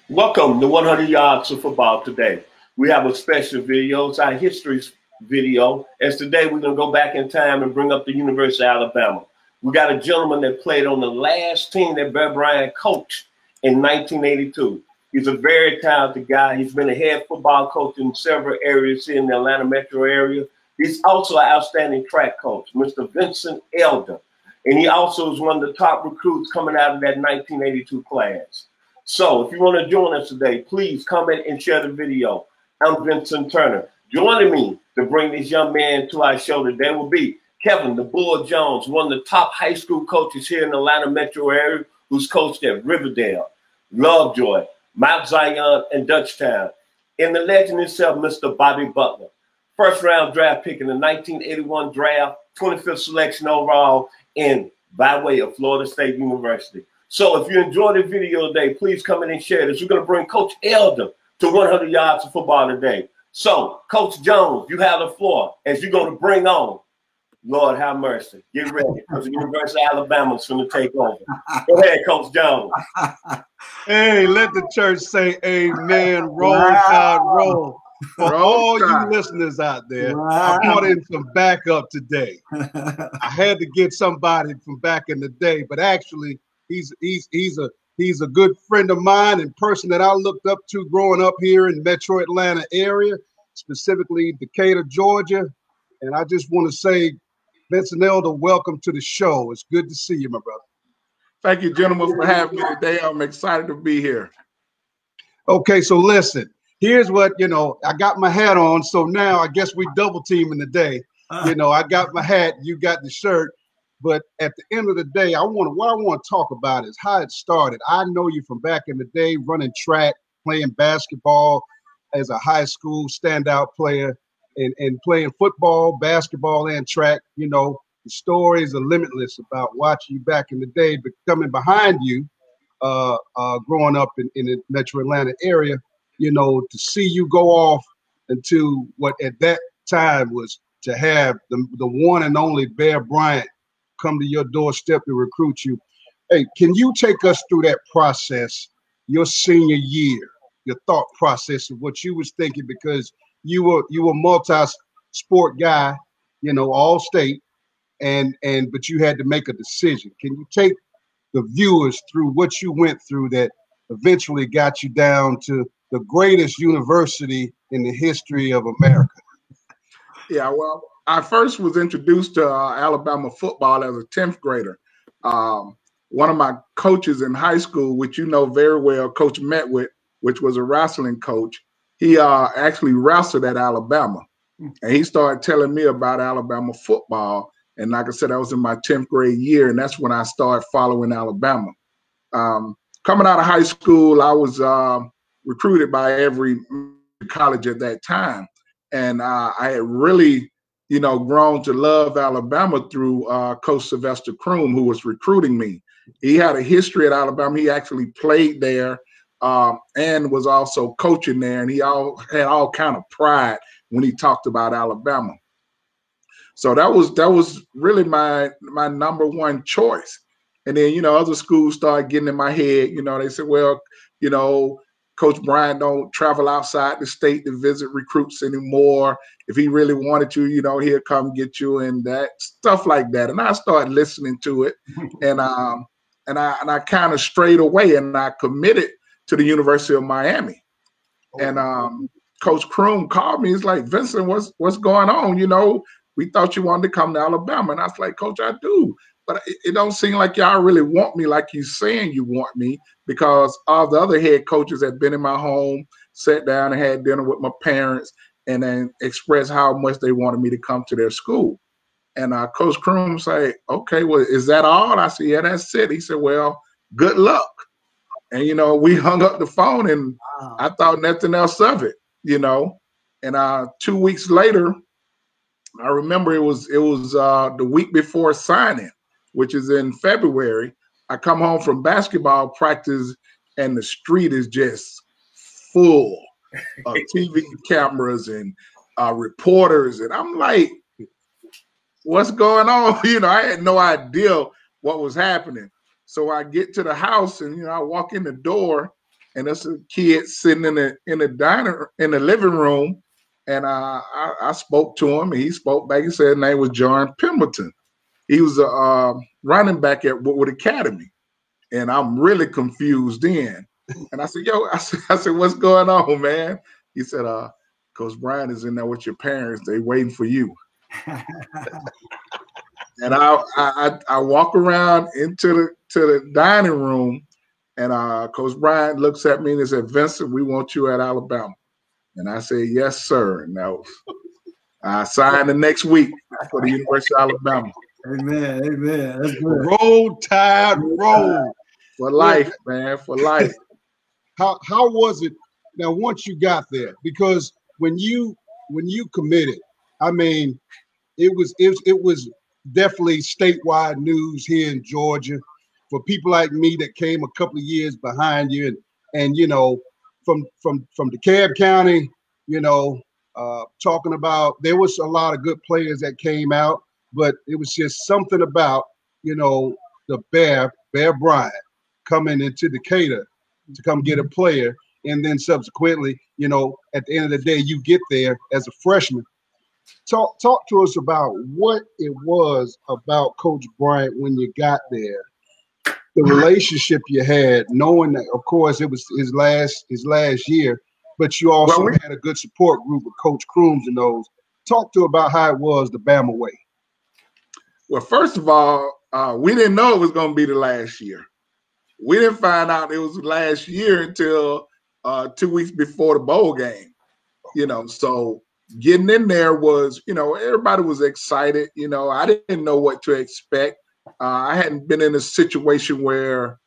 Welcome to 100 Yards of Football today. We have a special video. It's our history video. As today, we're going to go back in time and bring up the University of Alabama. We got a gentleman that played on the last team that Bear Bryant coached in 1982. He's a very talented guy. He's been a head football coach in several areas here in the Atlanta metro area. He's also an outstanding track coach, Mr. Vincent Elder. And he also is one of the top recruits coming out of that 1982 class. So if you want to join us today, please comment and share the video. I'm Vincent Turner. Joining me to bring this young man to our show today will be Kevin the Bull Jones, one of the top high school coaches here in the Atlanta metro area, who's coached at Riverdale, Lovejoy, Mount Zion, and Dutchtown. And the legend himself, Mr. Bobby Butler. First round draft pick in the 1981 draft, 25th selection overall, and by way of Florida State University. So if you enjoyed the video today, please come in and share this. We're going to bring Coach Elder to 100 Yards of Football today. So, Coach Jones, you have the floor as you're going to bring on, Lord have mercy. Get ready, because the University of Alabama is going to take over. Go ahead, Coach Jones. Hey, let the church say amen. Roll, God, roll. For all you listeners out there, I brought in some backup today. I had to get somebody from back in the day, but actually, he's a good friend of mine and person that I looked up to growing up here in Metro Atlanta area, specifically Decatur, Georgia. And I just want to say, Vincent Elder, welcome to the show. It's good to see you, my brother. Thank you, gentlemen, for having me today. I'm excited to be here. Okay, so listen, here's what, I got my hat on. So now I guess we double teaming today. I got my hat, you got the shirt. But at the end of the day, what I want to talk about is how it started. I know you from back in the day, running track, playing basketball as a high school standout player, and playing football, basketball, and track. The stories are limitless about watching you back in the day, but coming behind you, growing up in the Metro Atlanta area, to see you go off into what at that time was to have the one and only Bear Bryant come to your doorstep to recruit you. Hey, can you take us through that process, your senior year, your thought process of what you was thinking, because you were multi-sport guy, all state, but you had to make a decision. Can you take the viewers through what you went through that eventually got you down to the greatest university in the history of America? Yeah, well, I first was introduced to Alabama football as a 10th grader. One of my coaches in high school, which you know very well, Coach Metwit, which was a wrestling coach, he actually wrestled at Alabama. And he started telling me about Alabama football. And like I said, I was in my 10th grade year, and that's when I started following Alabama. Coming out of high school, I was recruited by every college at that time. And I had really grown to love Alabama through Coach Sylvester Croom, who was recruiting me. He had a history at Alabama. He actually played there and was also coaching there, and he had all kind of pride when he talked about Alabama. So that was really my number one choice. And then other schools started getting in my head. They said, well, Coach Bryant don't travel outside the state to visit recruits anymore. If he really wanted you, he'll come get you, and that stuff like that. And I started listening to it, and I kind of strayed away, and I committed to the University of Miami. And Coach Croom called me. He's like, Vincent, what's going on? We thought you wanted to come to Alabama. And I was like, Coach, I do. But it don't seem like y'all really want me like you saying you want me, because all the other head coaches had been in my home, sat down and had dinner with my parents, and then expressed how much they wanted me to come to their school. And Coach Croom said, okay, well, is that all? I said, yeah, that's it. He said, well, good luck. And, we hung up the phone, and I thought nothing else of it, And 2 weeks later, I remember it was the week before signing, which is in February. I come home from basketball practice, and the street is just full of TV cameras and reporters. And I'm like, what's going on? I had no idea what was happening. So I get to the house, and, I walk in the door, and there's a kid sitting in the living room, and I spoke to him, and he spoke back. He said his name was John Pemberton. He was a running back at Woodward Academy, and I'm really confused then. And I said, "Yo," I said, "What's going on, man?" He said, "Coach Brian is in there with your parents. They waiting for you." And I walk around into the dining room, and Coach Brian looks at me and said, "Vincent, we want you at Alabama." And I said, "Yes, sir." And I signed the next week for the University of Alabama. Amen. Amen. That's good. Roll Tide, roll. For life, man, for life. How was it now once you got there? Because when you committed, I mean, it was definitely statewide news here in Georgia for people like me that came a couple of years behind you, and you know, from DeKalb County, you know, talking about there was a lot of good players that came out, but it was just something about, you know, the Bear Bryant coming into Decatur to come get a player, and then subsequently, you know, at the end of the day, you get there as a freshman. Talk to us about what it was about Coach Bryant when you got there, the relationship you had, knowing that, of course, it was his last year, but you also had a good support group with Coach Crooms and those. Talk to about how it was the Bama way. Well, first of all, we didn't know it was going to be the last year. We didn't find out it was last year until 2 weeks before the bowl game, you know. So getting in there was, you know, everybody was excited. You know, I didn't know what to expect. I hadn't been in a situation where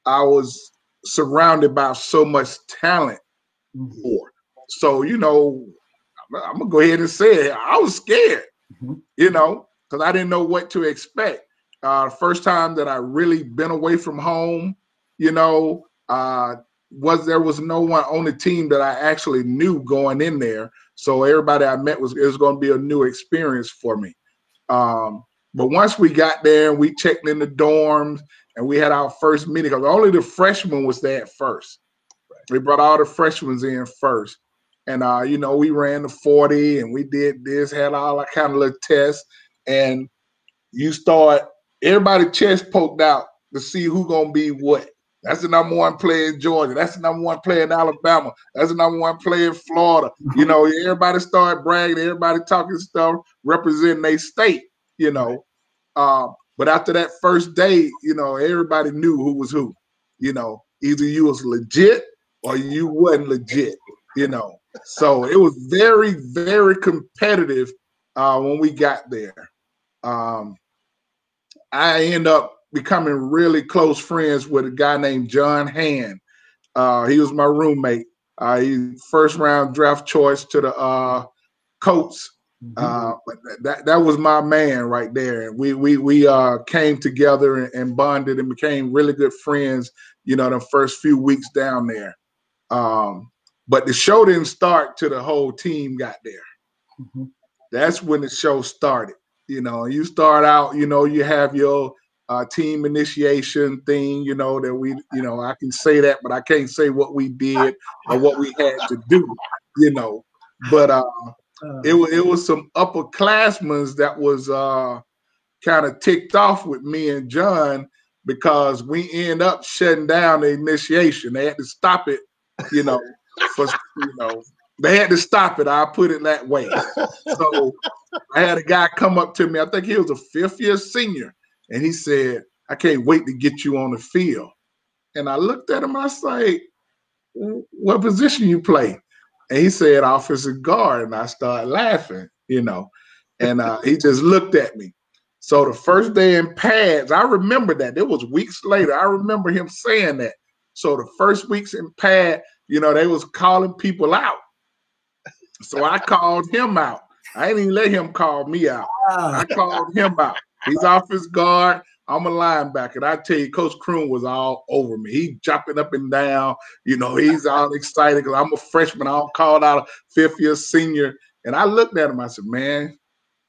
I was surrounded by so much talent before. So, you know, I'm going to go ahead and say it. I was scared, you know, because I didn't know what to expect. First time that I really been away from home, you know, there was no one on the team that I actually knew going in there. So everybody I met it was going to be a new experience for me. But once we got there and we checked in the dorms and we had our first meeting, because only the freshmen was there at first. We brought all the freshmen in first. And, you know, we ran the 40 and we did this, had all that kind of little tests. And you start, everybody's chest poked out to see who going to be what. That's the number one player in Georgia. That's the number one player in Alabama. That's the number one player in Florida. You know, everybody started bragging, everybody talking stuff, representing their state, you know. But after that first day, you know, everybody knew who was who. You know, either you was legit or you wasn't legit, you know. So it was very, very competitive when we got there. I ended up becoming really close friends with a guy named John Hand. He was my roommate. He first round draft choice to the Colts. But that was my man right there. And we came together and bonded and became really good friends, you know, the first few weeks down there. But the show didn't start till the whole team got there. That's when the show started. You know, you start out, you know, you have your team initiation thing, you know, that we, you know, I can say that, but I can't say what we did or what we had to do, you know. But it was some upperclassmen that was kind of ticked off with me and John because we end up shutting down the initiation. They had to stop it, you know, they had to stop it. I'll put it that way. So I had a guy come up to me. I think he was a fifth-year senior. And he said, "I can't wait to get you on the field." And I looked at him. I was like, "What position you play?" And he said, "Offensive guard." And I started laughing, you know. And he just looked at me. So the first day in pads, I remember that. It was weeks later. I remember him saying that. So the first weeks in pad, you know, they was calling people out. So I called him out. I didn't even let him call me out. I called him out. He's offensive guard. I'm a linebacker. And I tell you, Coach Kroon was all over me. He jumping up and down. You know, he's all excited because I'm a freshman. I'm called out a fifth-year senior. And I looked at him. I said, "Man,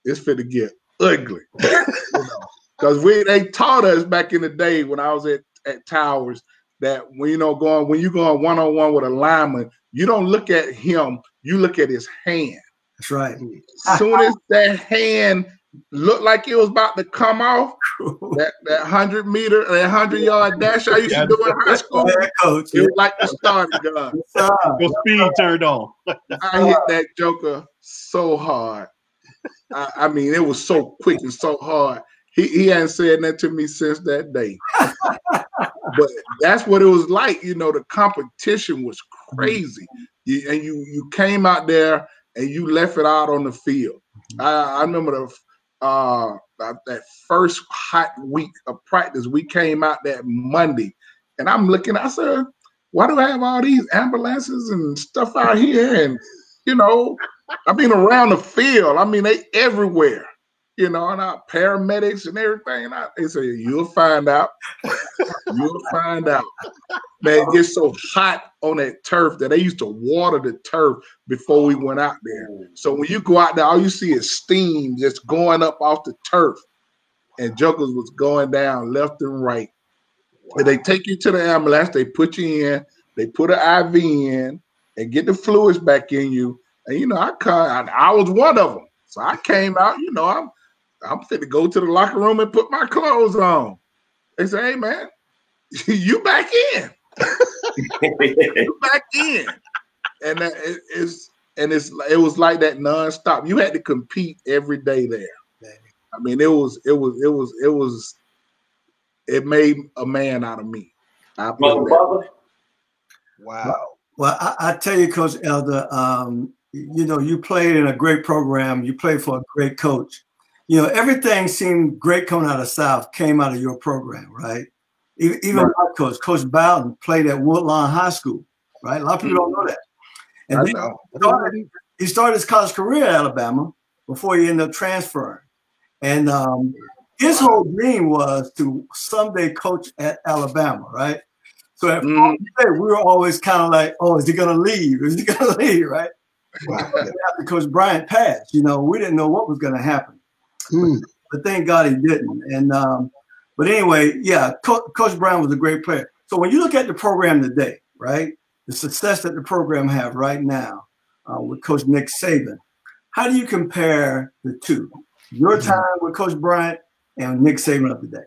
it's fit to get ugly." You know, because they taught us back in the day when I was at Towers that when you going one-on-one with a lineman, you don't look at him, you look at his hand. That's right. As soon as that hand looked like it was about to come off, that 100-meter, that 100-yard dash I used to do in high school, Coach, it was like the starting gun. Your speed turned on. I hit that joker so hard. I mean, it was so quick and so hard. He hadn't said that to me since that day. But that's what it was like. The competition was crazy. You came out there and you left it out on the field. I remember that first hot week of practice. We came out that Monday, and I'm looking. I said, "Why do I have all these ambulances and stuff out here?" And around the field. I mean, they everywhere. And our paramedics and everything. And they say, "You'll find out. You'll find out." Man, it gets so hot on that turf that they used to water the turf before we went out there. So when you go out there, all you see is steam just going up off the turf. And jokers was going down left and right. Wow. And they take you to the ambulance, they put you in, they put an IV in, and get the fluids back in you. And I was one of them. So I came out, I'm fit to go to the locker room and put my clothes on. They say, "Hey man, you back in." You back in. And it was like that nonstop. You had to compete every day there. I mean, it made a man out of me. Wow. Well, I tell you, Coach Elder, you played in a great program. You played for a great coach. Everything seemed great coming out of the South came out of your program, right? Even my coach, Coach Bowden, played at Woodlawn High School, right? A lot of people don't know that. And then he started his college career at Alabama before he ended up transferring. And his whole dream was to someday coach at Alabama, right? So at we were always kind of like, "Oh, is he going to leave? Is he going to leave?" Right? After Coach Bryant passed, we didn't know what was going to happen. But thank God he didn't. And but anyway, yeah, Coach Brown was a great player. So when you look at the program today, right, the success that the program have right now with Coach Nick Saban, how do you compare the two? Your time with Coach Bryant and Nick Saban of the day.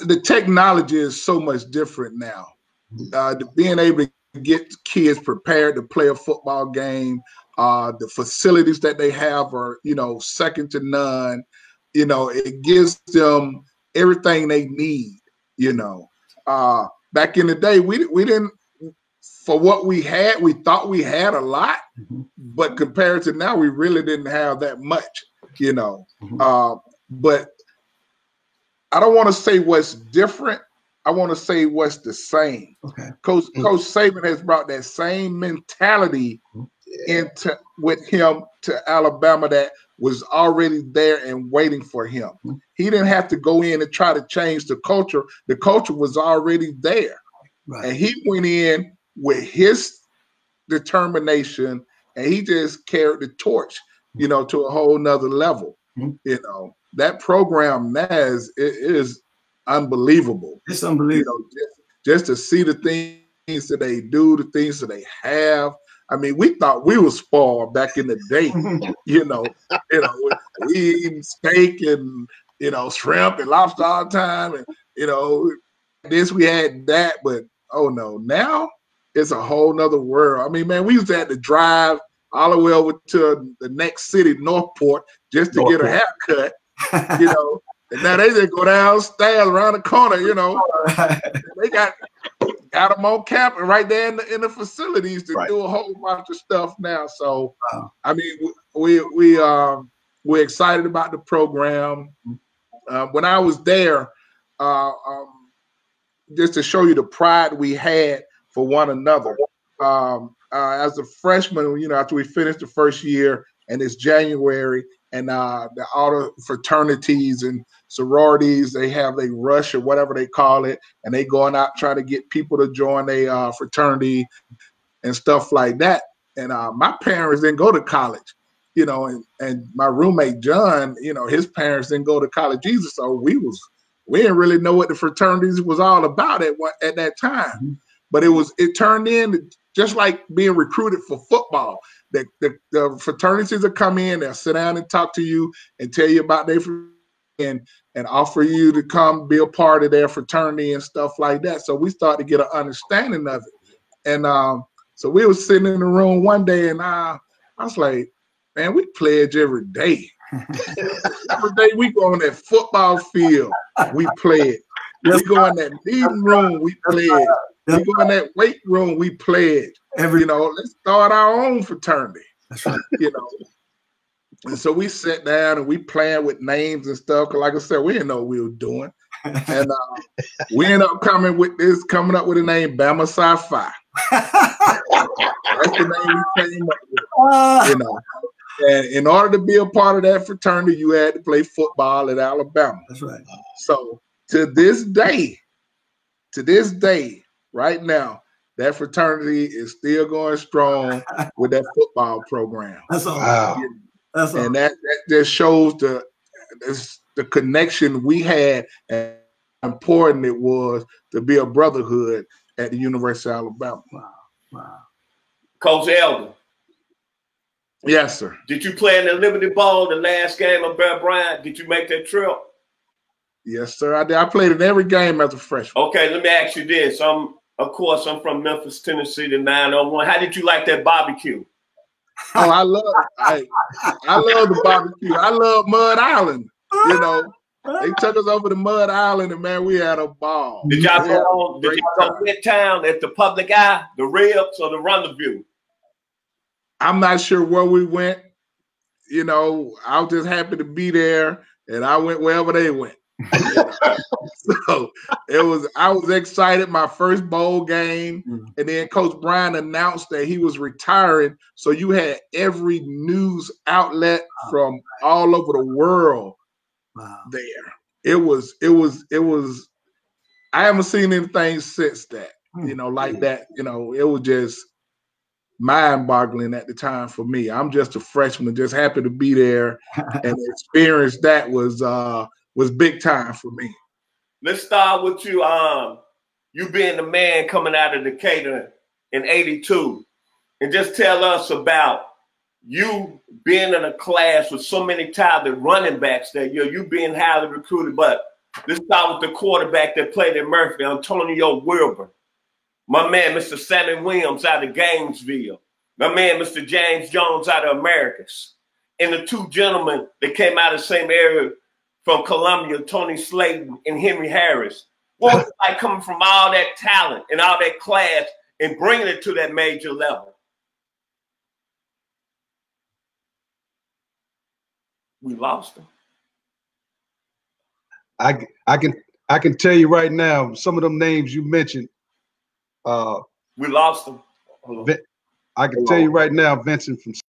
The technology is so much different now. Being able to get kids prepared to play a football game, the facilities that they have are, second to none. It gives them everything they need. Back in the day, we didn't. For what we had, we thought we had a lot, but compared to now, we really didn't have that much. But I don't want to say what's different. I want to say what's the same. Okay. Coach Saban has brought that same mentality with him to Alabama that was already there and waiting for him. He didn't have to go in and try to change the culture. The culture was already there. Right. And he went in with his determination, and he just carried the torch, to a whole nother level. That program now is unbelievable. It's unbelievable. Just to see the things that they do, the things that they have. I mean, we thought we were spoiled back in the day. We eating steak and shrimp and lobster all the time, and this we had that, but oh no, now it's a whole nother world. I mean, man, we used to have to drive all the way over to the next city, Northport, just to get a haircut. And now they just go downstairs around the corner. They got them on campus right there in the facilities to do a whole bunch of stuff now. So, I mean, we're excited about the program. When I was there, just to show you the pride we had for one another. As a freshman, after we finished the first year, and it's January, and all the fraternities and sororities, they rush or whatever they call it, and they going out trying to get people to join a fraternity and stuff like that. And my parents didn't go to college, and my roommate John, his parents didn't go to college either, so we was we didn't really know what the fraternities was all about at that time. But it turned in just like being recruited for football. The fraternities will come in, they'll sit down and talk to you and tell you about their and offer you to come be a part of their fraternity and stuff like that. So we started to get an understanding of it. And so we were sitting in the room one day, and I was like, man, we pledge every day. Every day we go on that football field, we pledge. We go in that meeting room, we pledge. We go in that weight room, we pledge. Let's start our own fraternity. That's right. And so we sat down and we planned with names and stuff. Cause like I said, we didn't know what we were doing. And we ended up coming up with a name, Bama Sci-Fi. That's the name we came up with. And in order to be a part of that fraternity, you had to play football at Alabama. That's right. So to this day, right now, that fraternity is still going strong with that football program. That's all. Wow. And that just shows the connection we had and how important it was to be a brotherhood at the University of Alabama. Wow. Coach Elder. Yes, sir. Did you play in the Liberty Bowl, the last game of Bear Bryant? Did you make that trip? Yes, sir. I did. I played in every game as a freshman. Okay, let me ask you this. I'm from Memphis, Tennessee, the 901. How did you like that barbecue? Oh, I love the barbecue. I love Mud Island. They took us over to Mud Island, and man, we had a ball. Did y'all go Midtown at the Public Eye, the Ribs, or the Rendezvous? I'm not sure where we went. I was just happy to be there, and I went wherever they went. So I was excited. My first bowl game, and then Coach Brian announced that he was retiring. So you had every news outlet from all over the world there. It was. I haven't seen anything since that. Like that. It was just mind-boggling at the time for me. I'm just a freshman, just happy to be there, and the experience that was big time for me. Let's start with you. You being the man coming out of Decatur in '82, and just tell us about you being in a class with so many talented running backs that year. You being highly recruited, but let's start with the quarterback that played at Murphy, Antonio Wilburn. My man, Mr. Sammy Williams out of Gainesville. My man, Mr. James Jones out of Americus. And the two gentlemen that came out of the same area from Columbia, Tony Slayton and Henry Harris. What was it like coming from all that talent and all that class and bringing it to that major level? We lost them. I can tell you right now, some of them names you mentioned. We lost them. I can tell you right now, Vincent from